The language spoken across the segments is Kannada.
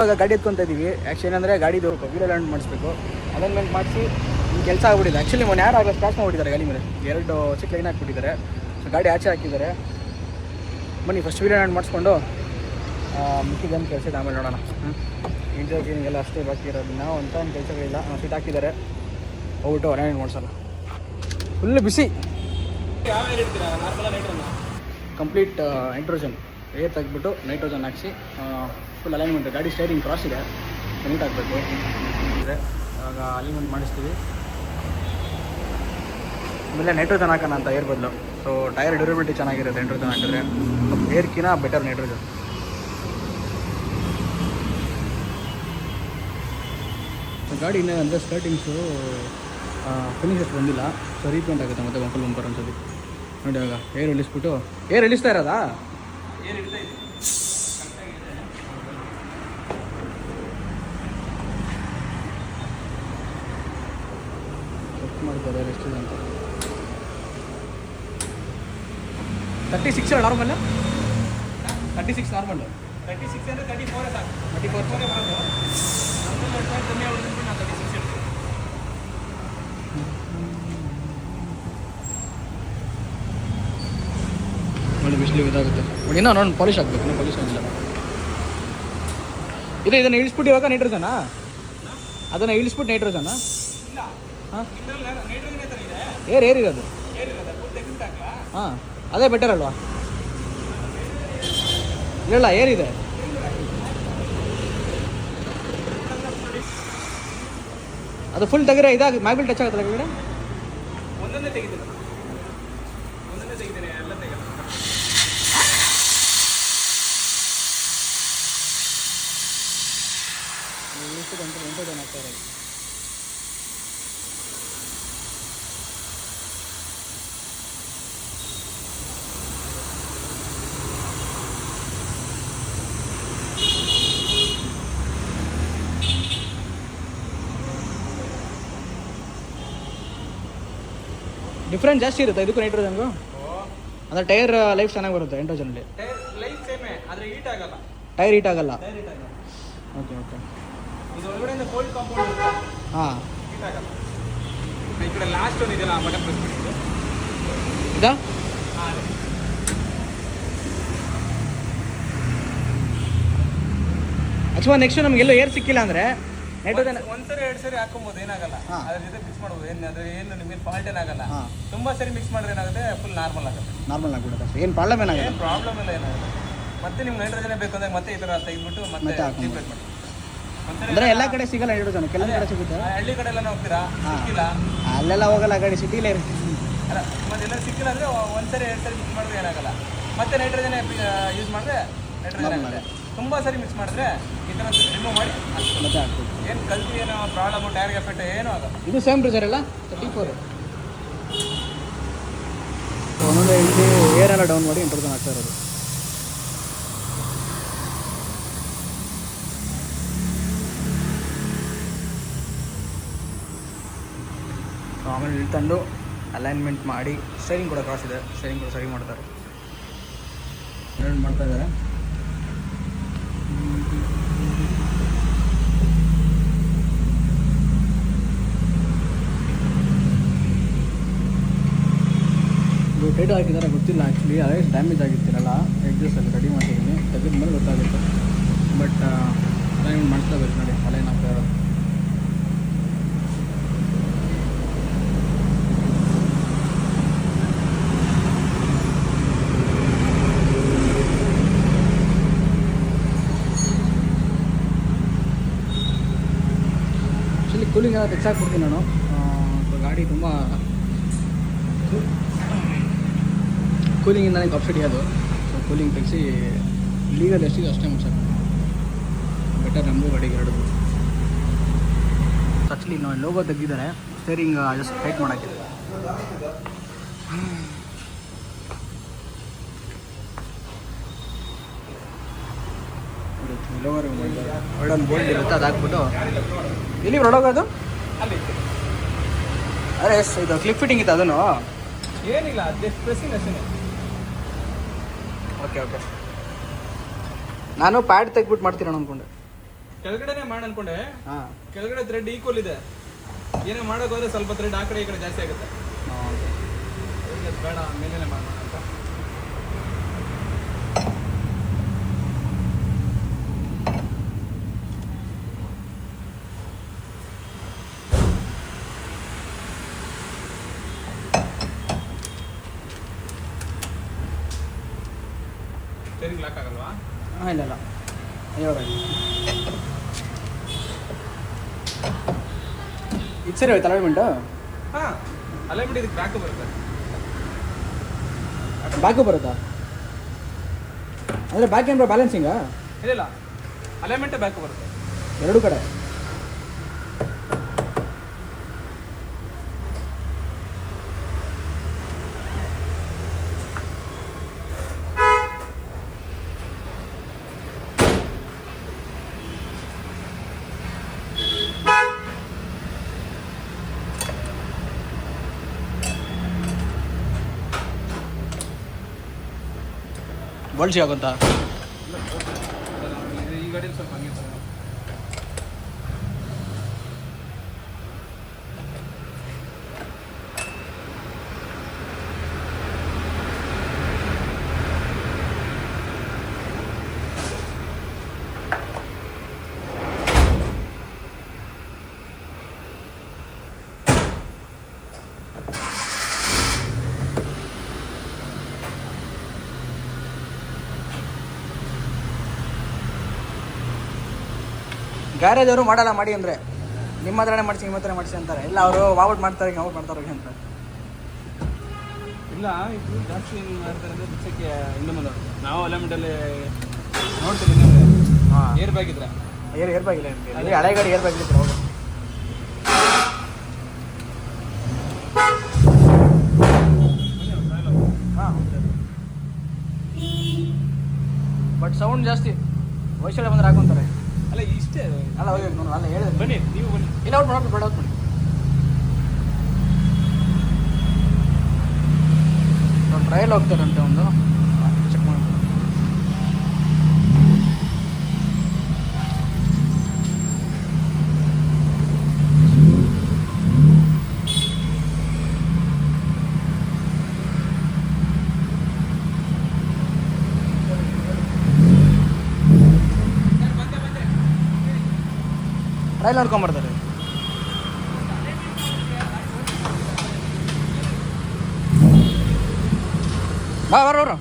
ಇವಾಗ ಗಾಡಿ ಎತ್ಕೊತಾ ಇದ್ದೀವಿ. ಆ್ಯಕ್ಚುಲಿ ಏನಂದರೆ ಗಾಡಿದು ವೀಲ್ ಅಲೈನ್ಮೆಂಟ್ ಮಾಡಿಸ್ಬೇಕು. ಅಲೈನ್ಮೆಂಟ್ ಮಾಡಿಸಿ ಕೆಲಸ ಆಗ್ಬಿಟ್ಟಿದೆ. ಆ್ಯಕ್ಚುಲಿ ಮೊನ್ನೆ ಯಾರು ಆಗೋ ಸ್ಕ್ರಾಚ್ ಮಾಡಿಬಿಟ್ಟಿದ್ದಾರೆ ಗಾಡಿ ಮೇಲೆ. 2 ಚಿಕ್ಕ ಲೈನ್ ಹಾಕ್ಬಿಟ್ಟಿದ್ದಾರೆ. ಸೊ ಗಾಡಿ ಆಚೆ ಹಾಕಿದ್ದಾರೆ. ಬನ್ನಿ ಫಸ್ಟ್ ವೀಲ್ ಅಲೈನ್ಮೆಂಟ್ ಮಾಡಿಸ್ಕೊಂಡು ಮಿಕ್ಕಿದೇನು ಕೆಲಸ ಇದೆ ಆಮೇಲೆ ನೋಡೋಣ. ಇಂಟರ್ ಕ್ಲೀನಿಂಗೆಲ್ಲ ಅಷ್ಟೇ ಬಾಕಿ ಇರೋದು. ನಾವು ಅಂತ ಒಂದು ಕೆಲಸಗಳಿಲ್ಲ. ಸೀಟ್ ಹಾಕಿದ್ದಾರೆ, ಹೋಗ್ಬಿಟ್ಟು ಅಲೈನ್ಮೆಂಟ್ ಮಾಡಿಸೋಣ. ಫುಲ್ ಬಿಸಿ. ಕಂಪ್ಲೀಟ್ ನೈಟ್ರೋಜನ್ ಏರ್ ತೆಗೆದ್ಬಿಟ್ಟು ನೈಟ್ರೋಜನ್ ಹಾಕಿಸಿ ಫುಲ್ ಅಲೈನ್ಮೆಂಟ್. ಗಾಡಿ ಸ್ಟೈರಿಂಗ್ ಕ್ರಾಸ್ ಇದೆ, ನೀಟ್ ಆಗಬೇಕು. ಇದೆ ಇವಾಗ ಅಲೈನ್ಮೆಂಟ್ ಮಾಡಿಸ್ತೀವಿ. ಆಮೇಲೆ ನೈಟ್ರೋಜನ್ ಹಾಕೋಣ ಅಂತ ಏರ್ ಬದಲು. ಸೊ ಟೈರ್ ಡ್ಯೂರಬಿಲಿಟಿ ಚೆನ್ನಾಗಿರುತ್ತೆ ನೈಟ್ರೋಜನ್ ಹಾಕಿದ್ರೆ. ಏರ್ಕಿನ ಬೆಟರ್ ನೈಟ್ರೋಜನ್. ಗಾಡಿ ಇನ್ನೂ ಅಂದರೆ ಸ್ಕರ್ಟಿಂಗ್ಸು ಫಿನಿಶಸ್ ಬಂದಿಲ್ಲ. ಸೊ ರೀಪೇಂಟ್ ಆಗುತ್ತೆ ಮತ್ತೆ ಫುಲ್ ಬಂಪರ್ ಅನ್ಸೋದು. ನೋಡಿ ಇವಾಗ ಏರ್ ಇಳಿಸ್ಬಿಟ್ಟು ಏರ್ ಇಳಿಸ್ತಾ ಇರೋದಾ? ಏರ್ ಇಡ್ತಾ ಇದೆ. ಚೆಕ್ ಮಾಡ್ತಾರೆ ಎಷ್ಟಿದೆ ಅಂತ. 36 ನಾರ್ಮಲ್. 36 ನಾರ್ಮಲ್. 36 ಅಂದರೆ 34 ಸಾಕು. 34 ಬರೋದು. ಕಮ್ಮಿ ಆಗೋದು ನಾನು 36 ಹೇಳ್ತೀನಿ. ನೋಡಿ ಬಿಸಿಲು ಇದಾಗುತ್ತೆ. ನೋಡಿ ಇನ್ನೂ ನೋಡಿ ಪಾಲಿಶ್ ಆಗಬೇಕು. ಇನ್ನೂ ಪಾಲಿಶ್ ಆಗಿಲ್ಲ. ಇದನ್ನು ಇಳಿಸ್ಬಿಟ್ಟು ಇವಾಗ ನೈಟ್ರೋಜನಾ? ಅದನ್ನು ಇಳಿಸ್ಬಿಟ್ಟು ನೈಟ್ರೋಜನಾ? ಹಾಂ ಏರಿರೋದು. ಹಾಂ ಅದೇ ಬೆಟರ್ ಅಲ್ವಾ? ಇಲ್ಲ ಏರಿದೆ. ಅದು ಫುಲ್ ತೆಗೆರೆ ಇದಾಗಿ ಮ್ಯಾಗ್ಬಿಲ್ ಟಚ್ ಆಗುತ್ತೆ ಕೆಳಗಡೆ. ಒಂದೊಂದೇ ತೆಗಿತೀನಿ ಎಲ್ಲ ತೆಗೆದು. ಡಿಫ್ರೆನ್ಸ್ ಜಾಸ್ತಿ ಇರುತ್ತೆ ಇದಕ್ಕೂ ನೈಟ್ರೋಜನ್ಗೂ. ಅಂದರೆ ಟೈರ್ ಲೈಫ್ ಚೆನ್ನಾಗಿ ಬರುತ್ತೆ ನೈಟ್ರೋಜನಲ್ಲಿ. ಟೈರ್ ಹೀಟ್ ಆಗಲ್ಲ. Okay okay. ಇದು ಒಳಗಡೆ ಕೋಲ್ಡ್ ಕಾಂಪೌಂಡ್. ಹಾಂ ಹೀಟ್ ಆಗಲ್ಲ. ಈ ಕಡೆ ಲಾಸ್ಟ್ ಒಂದು ಇದೆಯಲ್ಲ ಬಟನ್ ಪ್ರೆಸ್ ಮಾಡಿ ಇದಾ. ಹಾಂ ಅಥವಾ ನೆಕ್ಸ್ಟ್ ನಮಗೆಲ್ಲೋ ಏರ್ ಸಿಕ್ಕಿಲ್ಲ ಅಂದರೆ ನೈಟ್ರೋಜನ್ ಒಂದ್ಸರಿ 2 ಸರಿ ಹಾಕೊಬೋದು, ಏನಾಗಲ್ಲ. ಅದ್ರ ಜೊತೆ ಮಿಕ್ಸ್ ಮಾಡ್ಬೋದು. ಏನು ನಿಮಗೆ ಫಾಲ್ಟ್ ಏನಾಗಲ್ಲ. ತುಂಬಾ ಸರಿ ಮಿಕ್ಸ್ ಮಾಡಿದ್ರೆ ಏನಾಗುತ್ತೆ, ಫುಲ್ ನಾರ್ಮಲ್ ಆಗುತ್ತೆ. ನಾರ್ಮಲ್ ಆಗಿಬಿಡುತ್ತೆ. ಏನು ಪ್ರಾಬ್ಲಮ್ ಏನಾಗುತ್ತೆ? ಏನು ಪ್ರಾಬ್ಲಮ್ ಇಲ್ಲ, ಏನಾಗುತ್ತೆ. ಮತ್ತೆ ನಿಮ್ಗೆ ನೈಟ್ರೋಜನ್ ಬೇಕು ಅಂದ್ರೆ ಮತ್ತೆ ಈ ಥರ ತೆಗೆದ್ಬಿಟ್ಟು ಮತ್ತೆ ರಿಪ್ಲೇಸ್ ಮಾಡಿ. ಅಂದರೆ ಎಲ್ಲ ಕಡೆ ಸಿಗಲ್ಲ ನೈಟ್ರೋಜನ್, ಕೆಲವು ಕಡೆ ಸಿಗುತ್ತೆ. ಹಳ್ಳಿ ಕಡೆ ಎಲ್ಲ ಹೋಗ್ತೀರಾ, ಸಿಕ್ಕಿಲ್ಲ ಅಲ್ಲೆಲ್ಲ ಹೋಗಲ್ಲ ಗಾಡಿ, ಸಿಟಿಲೇ ಇರುತ್ತೆ. ಅಲ್ಲ ಮತ್ತೆಲ್ಲ ಸಿಕ್ಕಿಲ್ಲ ಅಂದರೆ ಒಂದ್ಸರಿ 2 ಸರಿ ಮಿಕ್ಸ್ ಮಾಡಿದ್ರೆ ಏನಾಗಲ್ಲ. ಮತ್ತೆ ನೈಟ್ರೋಜನ್ ಯೂಸ್ ಮಾಡಿದ್ರೆ ನೈಟ್ರೋಜನ್ ಆಗುತ್ತೆ. ತುಂಬ ಸರಿ ಮಿಕ್ಸ್ ಮಾಡಿದ್ರೆ ಈ ಥರ ರಿಮೂವ್ ಮಾಡಿ ಮತ್ತೆ ಆಗ್ತದೆ. ಏನು ಕಲ್ತಿ ಏನೋ ಪ್ರಾಬ್ಲಮು, ಟೈರ್ಗೆ ಎಫೆಕ್ಟ್ ಏನೂ ಆಗಲ್ಲ. ಇದು ಸೇಮ್ ಪ್ರೆಷರ್ ಅಲ್ಲ 34. ಒಂದೊಂದೇ ಇಲ್ಲಿ ಏರೆಲ್ಲ ಡೌನ್ ಮಾಡಿ ಇಂಟ್ರೋಜನ್ ಆಗ್ತಾ ಇರೋದು. ಆಮೇಲೆ ಇಲ್ಲಿ ತಂದು ಅಲೈನ್ಮೆಂಟ್ ಮಾಡಿ ಸ್ಟೈರಿಂಗ್ ಕೂಡ ಕ್ರಾಸ್ ಇದೆ, ಸ್ಟೈರಿಂಗ್ ಕೂಡ ಸರಿ ಮಾಡ್ತಾರೆ. ಮಾಡ್ತಾ ಇದ್ದಾರೆ. ಇದು ಟೈಟ್ ಹಾಕಿದ್ದಾರೆ ಗೊತ್ತಿಲ್ಲ. ಆ್ಯಕ್ಚುಲಿ ಅದೇ ಡ್ಯಾಮೇಜ್ ಆಗಿರ್ತೀರಲ್ಲ, ಎಕ್ಸಸ್ಸಲ್ಲಿ ರೆಡಿ ಮಾಡ್ತಿದ್ದೀನಿ. ತೆಗೆದ ಮೇಲೆ ಗೊತ್ತಾಗುತ್ತೆ. ಬಟ್ ಅಲೈನ್ಮೆಂಟ್ ಮಾಡ್ಕೋಬೇಕು ನೋಡಿ, ಅಲೈನ್ ಆಗ್ತಾ ಇರೋದು. ಕೂಲಿಂಗ್ ಎಲ್ಲ ತೆಗ್ಸಾಕ್ಬಿಡ್ತೀನಿ ನಾನು. ಗಾಡಿ ತುಂಬ ಕೂಲಿಂಗಿಂದ ನನಗೆ ಸಬ್ಸಿಡಿ ಅದು. ಸೊ ಕೂಲಿಂಗ್ ತೆಗೆಸಿ ಲೀಗಲ್ ಎಷ್ಟಿದೆ ಅಷ್ಟೇ ಮುಗಿಸೋದು ಬೆಟರ್ ನಮಗೂ ಗಾಡಿಗೆ ಎರಡು. ಆ್ಯಕ್ಚುಲಿ ನಾವು ಲೋಗೋ ತೆಗೆದಿದ್ದಾರೆ, ಸ್ಟೇರಿಂಗ್ ಜಸ್ಟ್ ಟೈಟ್ ಮಾಡೋಕ್ಕೆ. ಲೋಗೋ ಒಳ್ಳೊಂದು ಬೋಲ್ಡ್ ಇರುತ್ತೆ, ಅದು ಹಾಕ್ಬಿಟ್ಟು ಎಲ್ಲಿ ಹೊರಡೋಗೋದು ಅಲ್ಲಿ. ಅರೆ ಇದು ಕ್ಲಿಪ್ ಫಿಟ್ಟಿಂಗ್ ಇತ್ತು, ಅದನ್ನು ಏನಿಲ್ಲ, ಜಸ್ಟ್ ಪ್ರೆಸ್ಸಿಂಗ್ ಅಷ್ಟೇ. Okay okay. ನಾನು ಪ್ಯಾಡ್ ತೆಗ್ಬಿಟ್ಟು ಮಾಡ್ತೀರ ಅಂದ್ಕೊಂಡೆ. ಕೆಳಗಡೆನೆ ಮಾಡಿ ಅನ್ಕೊಂಡೆ. ಹಾಂ, ಕೆಳಗಡೆ ಥ್ರೆಡ್ ಈಕ್ವಲ್ ಇದೆ. ಏನೋ ಮಾಡೋಕೆ ಹೋದ್ರೆ ಸ್ವಲ್ಪ ಥ್ರೆಡ್ ಆ ಕಡೆ ಈ ಕಡೆ ಜಾಸ್ತಿ ಆಗುತ್ತೆ. ಅದಕ್ಕೆ ಬೇಡ, ಮೇಲೇನೆ ಮಾಡೋಣ ಅಂತ. ಸ್ಟೇರಿಂಗ್ ಲಾಕ್ ಆಗಲ್ವಾ? ಹಾಂ, ಇಲ್ಲ ಅಯ್ಯೋ ಇದು ಸರಿ ಹೋಯ್ತು ಅಲೈನ್ಮೆಂಟು. ಹಾಂ, ಅಲೈನ್ಮೆಂಟ್ ಇದಕ್ಕೆ ಬ್ಯಾಕು ಬರುತ್ತೆ. ಬ್ಯಾಕು ಬರುತ್ತಾ? ಅಂದರೆ ಬ್ಯಾಕ್ ಏನು ಬ್ಯಾಲೆನ್ಸಿಂಗಾ? ಇಲ್ಲ, ಅಲೈನ್ಮೆಂಟೇ ಬ್ಯಾಕು ಬರುತ್ತೆ ಎರಡೂ ಕಡೆ. ಬೋಲ್ಟ್ ಆಗುತ್ತಾ? ಈ ಗಾಡಿಯಲ್ಲಿ ಸ್ವಲ್ಪ ಹಂಗೆ ತಗೊಂಡು. ಗ್ಯಾರೇಜ್ ಅವರು ಮಾಡಲ್ಲ ಮಾಡಿ ಅಂದರೆ ನಿಮ್ಮ ಹತ್ರನೇ ಮಾಡಿಸಿ ನಿಮ್ಮ ಹತ್ರನೇ ಮಾಡಿಸಿ ಅಂತಾರೆ. ಇಲ್ಲ ಅವರು ವಾವಟ್ ಮಾಡ್ತಾರೆ ಔಟ್ ಮಾಡ್ತಾರೆ ಅಂತ. ಇಲ್ಲ, ಇದು ಜಾಸ್ತಿ ಏನು ಮಾಡ್ತಾರೆ ಅಂದರೆ ಬಿಚ್ಚಕ್ಕೆ ಹಿಂದೆ ಮುಂದೆ ನಾವು ಅಲೈನ್ಮೆಂಟಲ್ಲಿ ನೋಡ್ತೀವಿ. ಹಾಂ, ಏರ್ ಬ್ಯಾಗ್ ಇದ್ರೆ ಏರ್ ಬ್ಯಾಗ್ ಇಲ್ಲ ನಿಮಗೆ. ಹಳೆ ಗಾಡಿ ಏರ್ ಬ್ಯಾಗ್ ಇದ್ರೆ ಹೌದು. ಹಾಂ, ಬಟ್ ಸೌಂಡ್ ಜಾಸ್ತಿ. ವಯಸ್ಸಲ್ಲಿ ಬಂದ್ರೆ ಹಾಕೊಂತಾರೆ. ಅಲ್ಲ ಇಷ್ಟೇ ಅಲ್ಲ ಹೋಗಿ ನೋಡು, ಅಲ್ಲ ಹೇಳಿದೆ. ಬನ್ನಿ, ನೀವು ಬನ್ನಿ. ಇಲ್ಲ ಔಟ್ ಮಾಡಿ ಬೇಡ ಔಟ್ ಮಾಡಿ. ಟ್ರಯಲ್ ಹೋಗ್ತಾರಂತೆ ಒಂದು, ಚೆಕ್ ಮಾಡಿ. ಟ್ರಯಲ್ ನೋಡ್ಕೊಂಬರ್ತಾರೆ. ಬರೋರು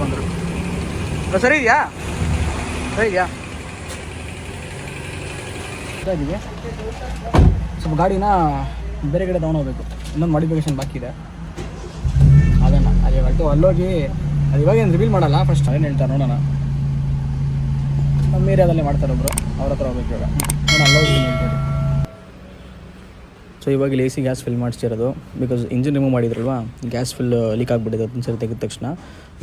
ಬಂದರು. ಸರಿ ಇದೆಯಾ? ಸರಿ ಇದೆಯಾ? ಇದೆಯಾ? ಸ್ವಲ್ಪ ಗಾಡಿನ ಬೇರೆ ಕಡೆ ತೊಗೊಂಡೋಗ್ಬೇಕು. ಇನ್ನೊಂದು ಮಾಡಿಫಿಕೇಶನ್ ಬಾಕಿ ಇದೆ. ಅದನ್ನು ಅದು ಅಲ್ಲೋಗಿ ಅದು ಇವಾಗ ಏನು ರಿವೀಲ್ ಮಾಡಲ್ಲ. ಫಸ್ಟ್ ಏನು ಹೇಳ್ತಾರೆ ನೋಡೋಣ. ನಮ್ಮ ಏರಿಯಾದಲ್ಲೇ ಮಾಡ್ತಾರೆ ಒಬ್ಬರು, ಅವ್ರ ಹತ್ರ ಹೋಗ್ಬೇಕು ಇವಾಗ. ನೋಡೋಣ ಅಲ್ಲೋಗಿ ಹೇಳ್ತಾರೆ. ಸೊ ಇವಾಗ ಇಲ್ಲಿ AC ಗ್ಯಾಸ್ ಫಿಲ್ ಮಾಡಿಸ್ತಿರೋದು. ಬಿಕಾಸ್ ಇಂಜಿನ್ ರಿಮೂವ್ ಮಾಡಿದ್ರಲ್ವಾ, ಗ್ಯಾಸ್ ಫಿಲ್ ಲೀಕ್ ಆಗಿಬಿಟ್ಟಿದೆ. ಅದನ್ನ ಸರಿ ತೆಗೆದ ತಕ್ಷಣ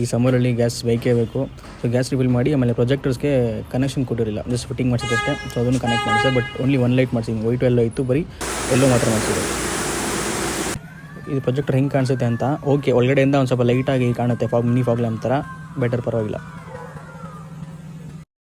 ಈ ಸಮ್ಮರಲ್ಲಿ ಗ್ಯಾಸ್ ಬೇಕೇ ಬೇಕು. ಸೊ ಗ್ಯಾಸ್ ರಿಫಿಲ್ ಮಾಡಿ ಆಮೇಲೆ ಪ್ರೊಜೆಕ್ಟರ್ಸ್ಗೆ ಕನೆಕ್ಷನ್ ಕೊಟ್ಟಿರಲಿಲ್ಲ, ಜಸ್ಟ್ ಫಿಟ್ಟಿಂಗ್ ಮಾಡಿಸಿದಷ್ಟೇ. ಸೊ ಅದನ್ನು ಕನೆಕ್ಟ್ ಮಾಡಿಸಿದೆ. ಬಟ್ ಓನ್ಲಿ ಒನ್ ಲೈಟ್ ಮಾಡಿಸಿದ್ದೀನಿ. ವೈಟು ಎಲ್ಲೋ ಇತ್ತು, ಬರೀ ಎಲ್ಲೋ ಮಾತ್ರ ಮಾಡಿಸಿದೆ. ಇದು ಪ್ರೊಜೆಕ್ಟರ್ ಹೆಂಗೆ ಕಾಣಿಸುತ್ತೆ ಅಂತ. ಓಕೆ, ಒಳಗಡೆಯಿಂದ ಒಂದು ಸ್ವಲ್ಪ ಲೈಟಾಗಿ ಕಾಣುತ್ತೆ, ಮಿನಿ ಫಾಗ್ ಲ್ಯಾಂಪ್ ಥರ. ಬೆಟರ್, ಪರವಾಗಿಲ್ಲ.